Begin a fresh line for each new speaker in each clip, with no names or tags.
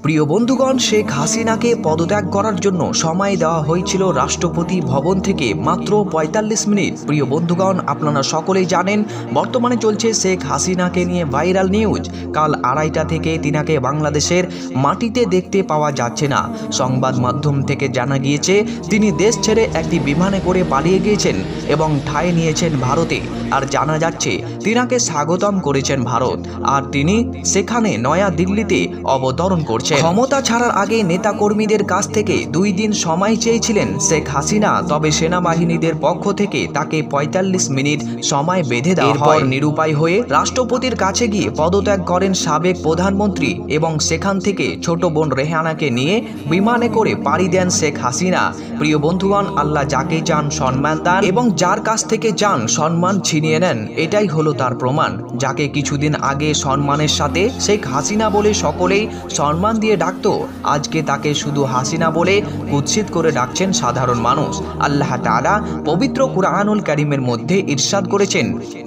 প্রিয় বন্ধুগণ, শেখ হাসিনাকে পদত্যাগ করার জন্য সময় দেওয়া হয়েছিল রাষ্ট্রপতি ভবন থেকে মাত্র ৪৫ মিনিট। প্রিয় বন্ধুগণ, আপনারা সকলেই জানেন বর্তমানে চলছে শেখ হাসিনাকে নিয়ে ভাইরাল নিউজ। কাল ২:৩০ থেকে তিনাকে বাংলাদেশের মাটিতে দেখতে পাওয়া যাচ্ছে না। সংবাদ মাধ্যম থেকে জানা গিয়েছে তিনি দেশ ছেড়ে একটি বিমানে করে পালিয়ে গিয়েছেন এবং ঠাঁই নিয়েছেন ভারতে। আর জানা যাচ্ছে তিনাকে স্বাগতম করেছেন ভারত, আর তিনি সেখানে নয়া দিল্লিতে অবতরণ করছেন। ক্ষমতা ছাড়ার আগে নেতাকর্মীদের কাছ থেকে ২ দিন সময় চেয়েছিলেন শেখ হাসিনা, তবে সেনাবাহিনীদের পক্ষ থেকে তাকে ৪৫ মিনিট সময় বেঁধে দেওয়া হয়। নিরুপায় হয়ে রাষ্ট্রপতির কাছে গিয়ে পদত্যাগ করেন সাবেক প্রধানমন্ত্রী এবং সেখান থেকে ছোট বোন রেহানাকে নিয়ে বিমানে করে পাড়ি দেন শেখ হাসিনা। প্রিয় বন্ধুগণ, আল্লাহ যাকে চান সম্মান দেন এবং যার কাছ থেকে চান সম্মান ছিনিয়ে নেন, এটাই হলো তার প্রমাণ। যাকে কিছুদিন আগে সম্মানের সাথে শেখ হাসিনা বলে সকলেই সম্মান দিয়ে ডাকতো, আজকে তাকে শুধু হাসিনা বলে কুৎসিত করে ডাকছেন সাধারণ মানুষ। আল্লাহ তাআলা পবিত্র কুরআনুল কারীমের মধ্যে ইরশাদ করেছেন,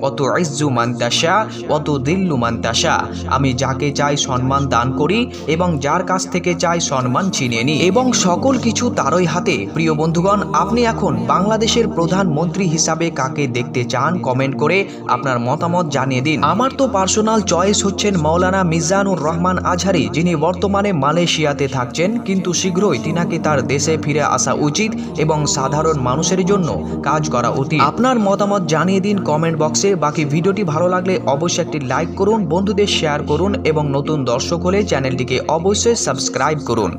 অত ইজ্জু মান তাশা অত দিল্লু মান তাশা, আমি যাকে চাই সম্মান দান করি এবং যার কাছ থেকে চাই সম্মান ছিনিয়ে নিই, এবং সকল কিছু তারই হাতে। প্রিয় বন্ধুগণ, আপনি এখন বাংলাদেশের প্রধানমন্ত্রী হিসাবে কাকে দেখতে চান কমেন্ট করে আপনার মতামত জানিয়ে দিন। আমার তো পার্সোনাল চয়েস হচ্ছেন মাওলানা মিজানুর রহমান আজহারি, যিনি বর্তমানে মালয়েশিয়াতে থাকছেন, কিন্তু শীঘ্রই তিনাকে তার দেশে ফিরে আসা উচিত এবং সাধারণ মানুষের জন্য কাজ করা উচিত। আপনার মতামত জানিয়ে দিন কমেন্ট বক্সে। বাকি ভিডিওটি ভালো লাগলে অবশ্যই একটি লাইক করুন, বন্ধুদের শেয়ার করুন এবং নতুন দর্শক হলে চ্যানেলটিকে অবশ্যই সাবস্ক্রাইব করুন।